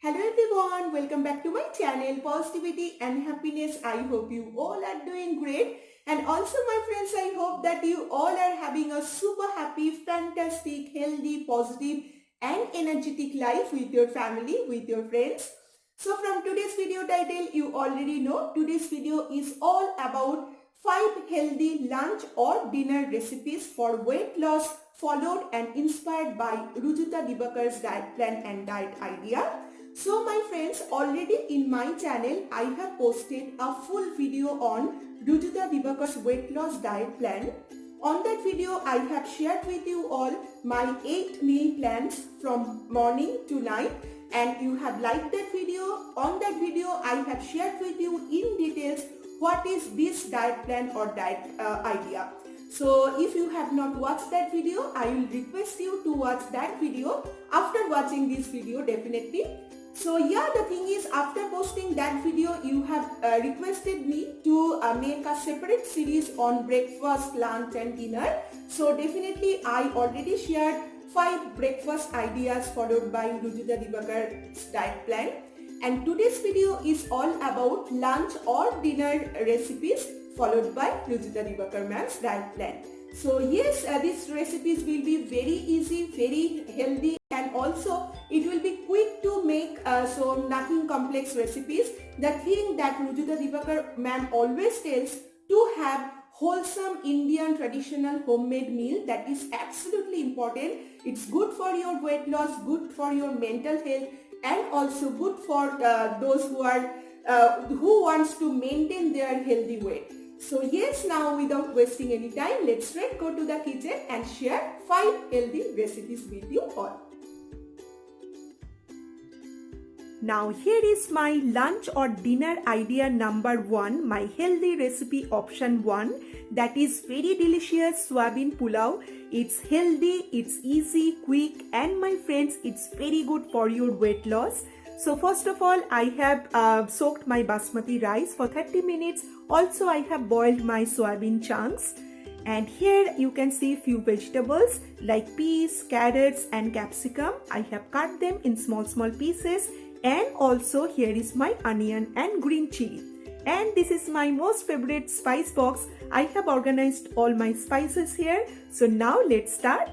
Hello everyone, welcome back to my channel Positivity and Happiness. I hope you all are doing great, and also my friends, I hope that you all are having a super happy, fantastic, healthy, positive and energetic life with your family, with your friends. So from today's video title, you already know today's video is all about 5 healthy lunch or dinner recipes for weight loss, followed and inspired by Rujuta Diwekar's diet plan and diet idea. So my friends, already in my channel I have posted a full video on Rujuta Diwekar's weight loss diet plan. On that video I have shared with you all my 8 meal plans from morning to night, and you have liked that video. On that video I have shared with you in details what is this diet plan or diet idea. So if you have not watched that video, I will request you to watch that video after watching this video definitely. So yeah, the thing is, after posting that video, you have requested me to make a separate series on breakfast, lunch and dinner. So definitely I already shared 5 breakfast ideas followed by Rujuta Diwekar's diet plan. And today's video is all about lunch or dinner recipes followed by Rujuta Diwekar ma'am's diet plan. So yes, these recipes will be very easy, very healthy, and also it will be quick to make, so nothing complex recipes. The thing that Rujuta Diwekar ma'am always tells, to have wholesome Indian traditional homemade meal, that is absolutely important. It's good for your weight loss, good for your mental health, and also good for those who are who wants to maintain their healthy weight. So yes, now without wasting any time, let's straight go to the kitchen and share 5 healthy recipes with you all. Now here is my lunch or dinner idea number 1, my healthy recipe option 1, that is very delicious soybean pulao. It's healthy, it's easy, quick, and my friends, it's very good for your weight loss. So first of all, I have soaked my basmati rice for 30 minutes. Also, I have boiled my soybean chunks. And here you can see few vegetables like peas, carrots and capsicum. I have cut them in small pieces. And also here is my onion and green chili. And this is my most favorite spice box. I have organized all my spices here. So now let's start.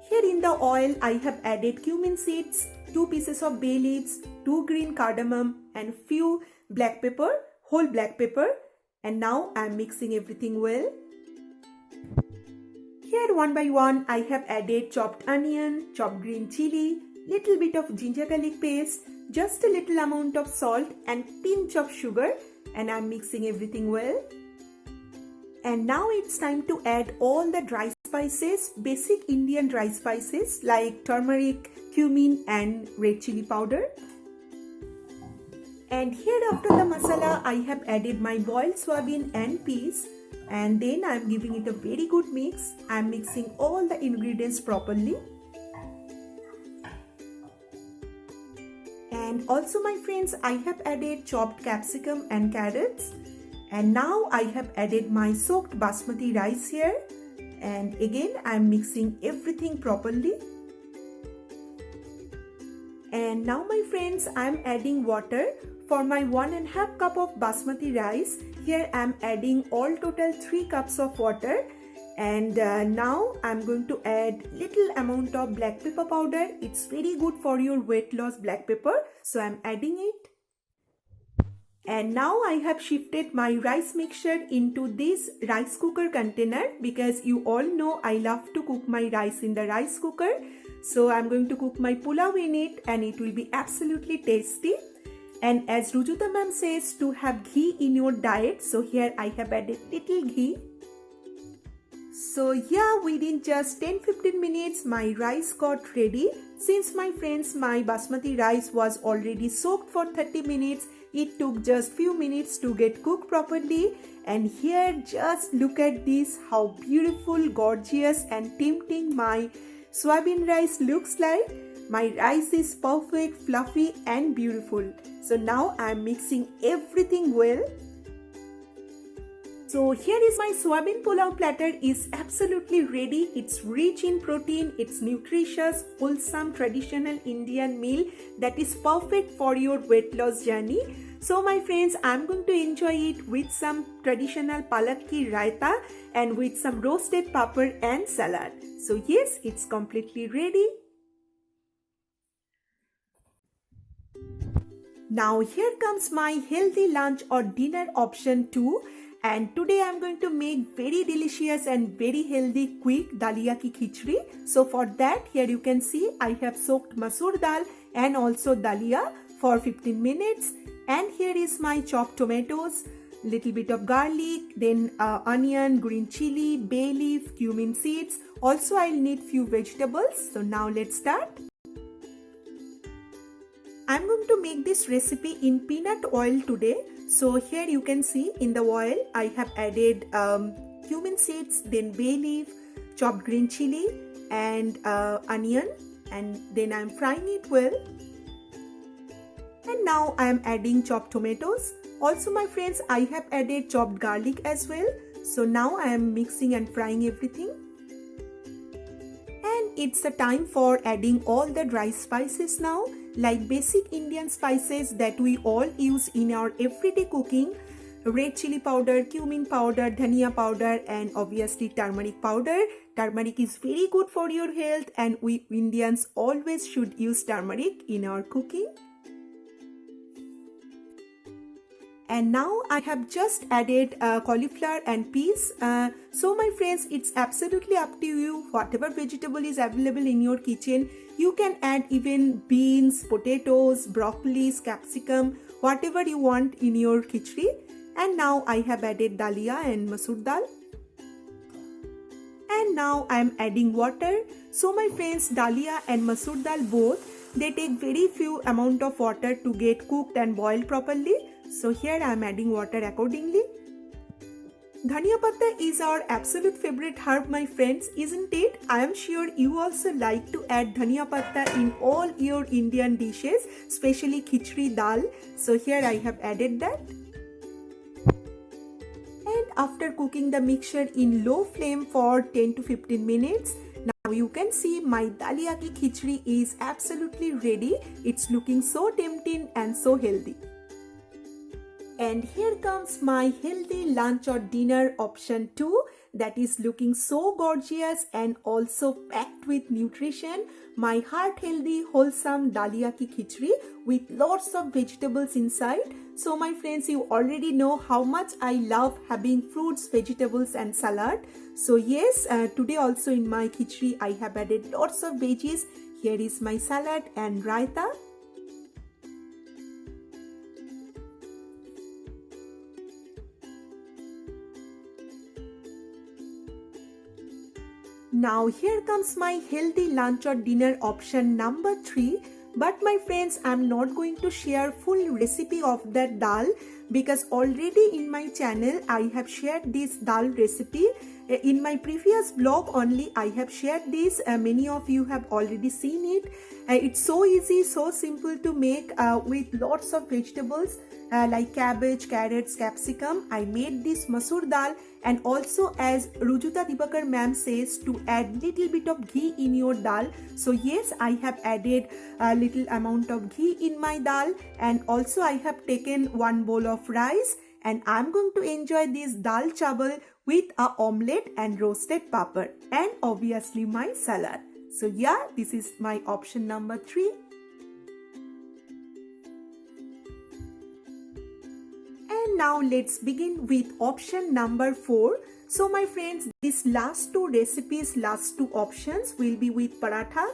Here in the oil, I have added cumin seeds, 2 pieces of bay leaves, 2 green cardamom and few black pepper, whole black pepper. And now I am mixing everything well. Here one by one, I have added chopped onion, chopped green chili, little bit of ginger garlic paste, just a little amount of salt and pinch of sugar, and I'm mixing everything well. And now it's time to add all the dry spices, basic Indian dry spices like turmeric, cumin and red chili powder. And here after the masala, I have added my boiled soybean and peas, and then I'm giving it a very good mix. I'm mixing all the ingredients properly. And also my friends, I have added chopped capsicum and carrots. And now I have added my soaked basmati rice here. And again, I am mixing everything properly. And now my friends, I am adding water. For my 1.5 cup of basmati rice, here I am adding all total 3 cups of water. And now I'm going to add little amount of black pepper powder. It's very good for your weight loss, black pepper. So I'm adding it. And now I have shifted my rice mixture into this rice cooker container, because you all know I love to cook my rice in the rice cooker. So I'm going to cook my pulao in it, and it will be absolutely tasty. And as Rujuta ma'am says, to have ghee in your diet, so here I have added little ghee. So yeah, within just 10-15 minutes my rice got ready. Since my friends, my basmati rice was already soaked for 30 minutes, it took just few minutes to get cooked properly. And here just look at this, how beautiful, gorgeous and tempting my soybean rice looks like. My rice is perfect, fluffy and beautiful. So now I am mixing everything well. So here is my soybean pulao platter is absolutely ready. It's rich in protein, it's nutritious, wholesome, traditional Indian meal that is perfect for your weight loss journey. So my friends, I'm going to enjoy it with some traditional palak ki raita and with some roasted papad and salad. So yes, it's completely ready. Now here comes my healthy lunch or dinner option too. And today I'm going to make very delicious and very healthy quick dalia ki khichdi. So for that, here you can see I have soaked masoor dal and also dalia for 15 minutes. And here is my chopped tomatoes, little bit of garlic, then onion, green chili, bay leaf, cumin seeds. Also I'll need few vegetables. So now let's start. I'm going to make this recipe in peanut oil today. So here you can see in the oil I have added cumin seeds, then bay leaf, chopped green chili and onion, and then I'm frying it well. And now I am adding chopped tomatoes. Also my friends, I have added chopped garlic as well. So now I am mixing and frying everything. And it's the time for adding all the dry spices now, like basic Indian spices that we all use in our everyday cooking. Red chili powder, cumin powder, dhania powder and obviously turmeric powder. Turmeric is very good for your health and we Indians always should use turmeric in our cooking. And now I have just added cauliflower and peas. So my friends, it's absolutely up to you. Whatever vegetable is available in your kitchen, you can add even beans, potatoes, broccoli, capsicum, whatever you want in your khichdi. And now I have added dalia and masoor dal. And now I am adding water. So my friends, dalia and masoor dal both, they take very few amount of water to get cooked and boiled properly. So here I am adding water accordingly. Dhania patta is our absolute favorite herb, my friends, isn't it? I am sure you also like to add dhania patta in all your Indian dishes, especially khichdi dal. So here I have added that. And after cooking the mixture in low flame for 10 to 15 minutes, now you can see my dalia ki khichdi is absolutely ready. It's looking so tempting and so healthy. And here comes my healthy lunch or dinner option too, that is looking so gorgeous and also packed with nutrition. My heart healthy wholesome dalia ki khichdi with lots of vegetables inside. So my friends, you already know how much I love having fruits, vegetables and salad. So yes, today also in my khichdi I have added lots of veggies. Here is my salad and raita. Now here comes my healthy lunch or dinner option number 3. But my friends, I'm not going to share full recipe of that dal because already in my channel I have shared this dal recipe. In my previous blog only I have shared this. Many of you have already seen it. It's so easy, so simple to make with lots of vegetables like cabbage, carrots, capsicum. I made this masoor dal, and also as Rujuta Diwekar ma'am says to add little bit of ghee in your dal. So yes, I have added a little amount of ghee in my dal, and also I have taken 1 bowl of rice, and I'm going to enjoy this dal chawal with a omelette and roasted papad and obviously my salad. So yeah, this is my option number 3. And now let's begin with option number 4. So my friends, these last 2 recipes, last 2 options will be with paratha.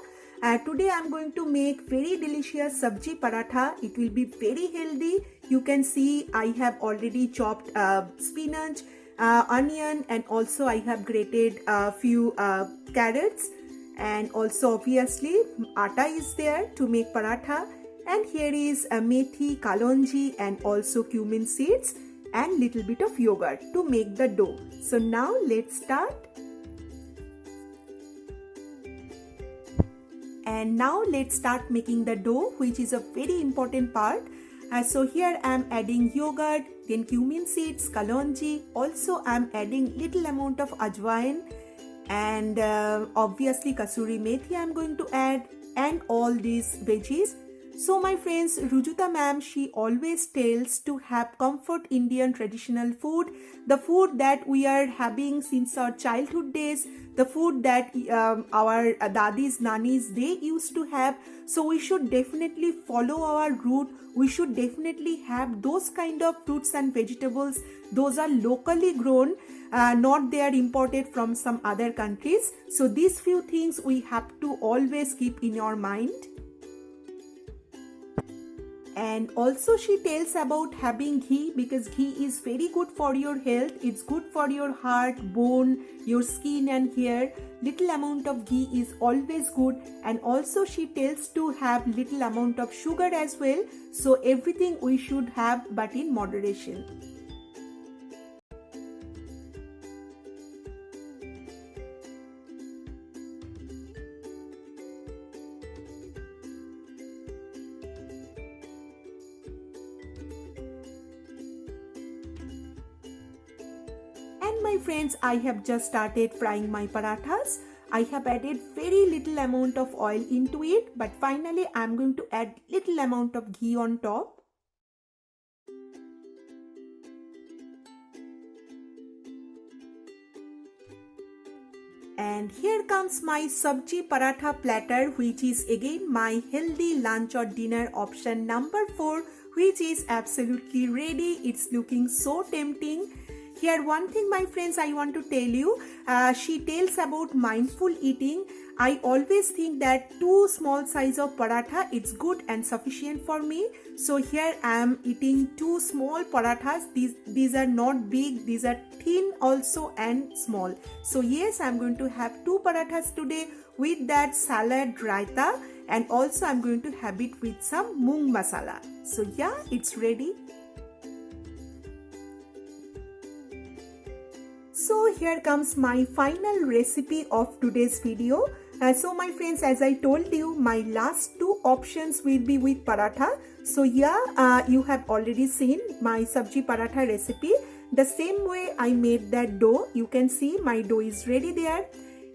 Today I'm going to make very delicious sabji paratha. It will be very healthy. You can see I have already chopped spinach, onion, and also I have grated a few carrots, and also obviously atta is there to make paratha. And here is methi, kalonji and also cumin seeds and little bit of yogurt to make the dough. So now let's start. And now let's start making the dough, which is a very important part. So here I am adding yogurt, then cumin seeds, kalonji. Also I am adding little amount of ajwain, and obviously kasuri methi I am going to add, and all these veggies. So my friends, Rujuta ma'am, she always tells to have comfort Indian traditional food, the food that we are having since our childhood days, the food that our dadis, nanis, they used to have. So we should definitely follow our route. We should definitely have those kind of fruits and vegetables. Those are locally grown, not they are imported from some other countries. So these few things we have to always keep in our mind. And also she tells about having ghee, because ghee is very good for your health. It's good for your heart, bone, your skin and hair. Little amount of ghee is always good. And also she tells to have little amount of sugar as well. So everything we should have, but in moderation. And my friends, I have just started frying my parathas. I have added very little amount of oil into it, but finally I am going to add little amount of ghee on top. And here comes my sabji paratha platter, which is again my healthy lunch or dinner option number 4, which is absolutely ready. It's looking so tempting. Here one thing my friends I want to tell you, she tells about mindful eating. I always think that 2 small size of paratha, it's good and sufficient for me. So here I am eating 2 small parathas. These are not big, these are thin also and small. So yes, I'm going to have 2 parathas today with that salad raita, and also I'm going to have it with some moong masala. So yeah, it's ready. So here comes my final recipe of today's video. So my friends, as I told you, my last 2 options will be with paratha. So yeah, you have already seen my sabji paratha recipe. The same way I made that dough, you can see my dough is ready there.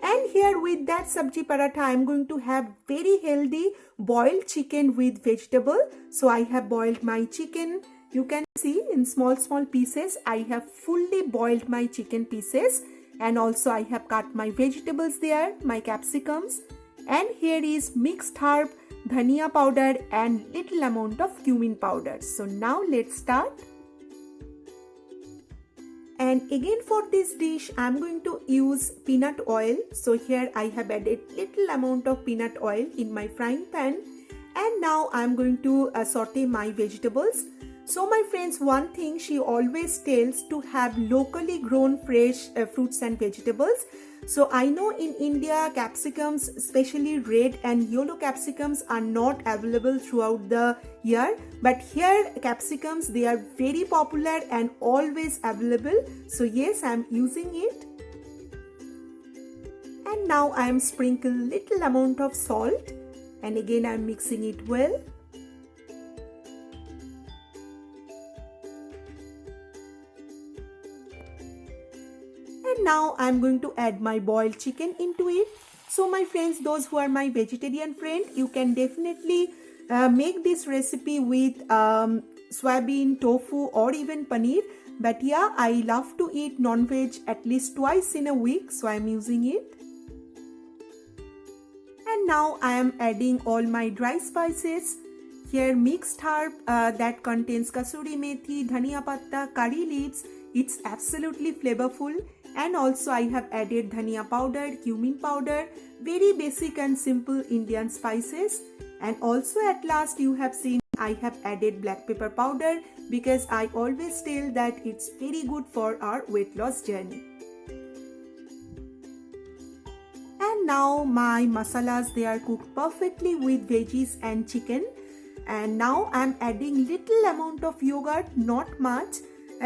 And here with that sabji paratha, I am going to have very healthy boiled chicken with vegetable. So I have boiled my chicken. You can see in small pieces. I have fully boiled my chicken pieces, and also I have cut my vegetables there, my capsicums, and here is mixed herb, dhania powder and little amount of cumin powder. So now let's start. And again for this dish I am going to use peanut oil. So here I have added little amount of peanut oil in my frying pan, and now I am going to saute my vegetables. So my friends, one thing she always tells to have locally grown fresh fruits and vegetables. So I know in India capsicums, especially red and yellow capsicums, are not available throughout the year, but here capsicums, they are very popular and always available. So yes, I am using it. And now I am sprinkling little amount of salt, and again I am mixing it well. And now I am going to add my boiled chicken into it. So my friends, those who are my vegetarian friend, you can definitely make this recipe with soybean, tofu or even paneer. But yeah, I love to eat non-veg at least twice in a week, so I am using it. And now I am adding all my dry spices. Here mixed herb that contains kasuri methi, dhania patta, curry leaves. It's absolutely flavorful. And also I have added dhania powder, cumin powder, very basic and simple Indian spices. And also at last you have seen I have added black pepper powder, because I always tell that it's very good for our weight loss journey. And now my masalas, they are cooked perfectly with veggies and chicken. And now I'm adding little amount of yogurt, not much.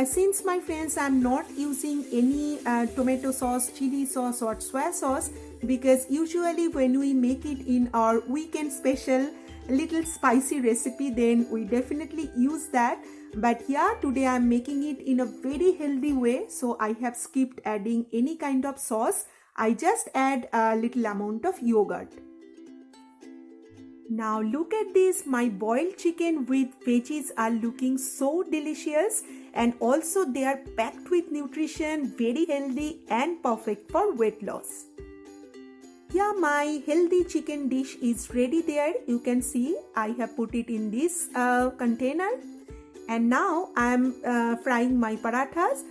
Since my friends, I'm not using any tomato sauce, chili sauce or soy sauce, because usually when we make it in our weekend special, little spicy recipe, then we definitely use that. But yeah, today I'm making it in a very healthy way, so I have skipped adding any kind of sauce. I just add a little amount of yogurt. Now look at this, my boiled chicken with veggies are looking so delicious, and also they are packed with nutrition, very healthy and perfect for weight loss. Yeah, my healthy chicken dish is ready there. You can see I have put it in this container, and now I am frying my parathas.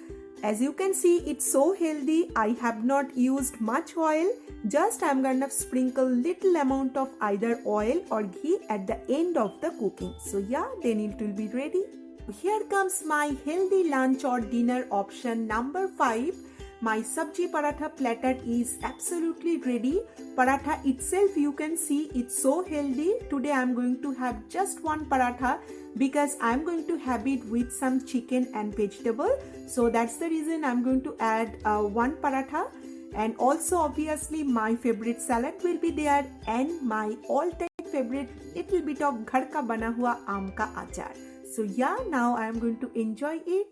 As you can see, it's so healthy. I have not used much oil. Just I'm gonna sprinkle little amount of either oil or ghee at the end of the cooking. So yeah, then it will be ready. Here comes my healthy lunch or dinner option number 5. My sabji paratha platter is absolutely ready. Paratha itself, you can see it's so healthy. Today I'm going to have just one paratha because I'm going to have it with some chicken and vegetable. So that's the reason I'm going to add one paratha. And also obviously my favorite salad will be there, and my all-time favorite little bit of ghar ka bana hua aam ka achar. So yeah, now I am going to enjoy it.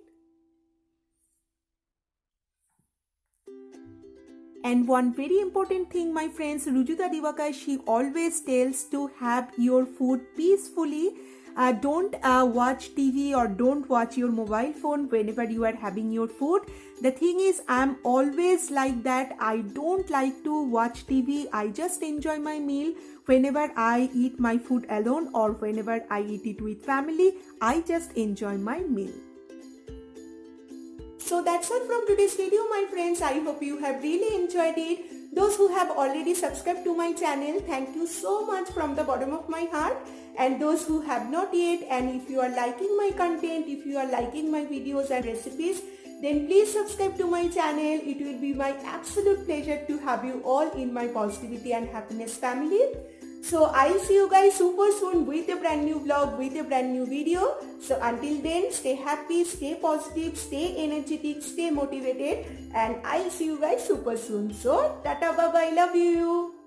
And one very important thing, my friends, Rujuta Diwekar, she always tells to have your food peacefully. Don't watch TV or don't watch your mobile phone whenever you are having your food. The thing is, I'm always like that. I don't like to watch TV. I just enjoy my meal. Whenever I eat my food alone or whenever I eat it with family, I just enjoy my meal. So that's all from today's video, my friends. I hope you have really enjoyed it. Those who have already subscribed to my channel, thank you so much from the bottom of my heart. And those who have not yet, and if you are liking my content, if you are liking my videos and recipes, then please subscribe to my channel. It will be my absolute pleasure to have you all in my positivity and happiness family. So I'll see you guys super soon with a brand new vlog, with a brand new video. So until then, stay happy, stay positive, stay energetic, stay motivated, and I'll see you guys super soon. So tata, bye bye, love you.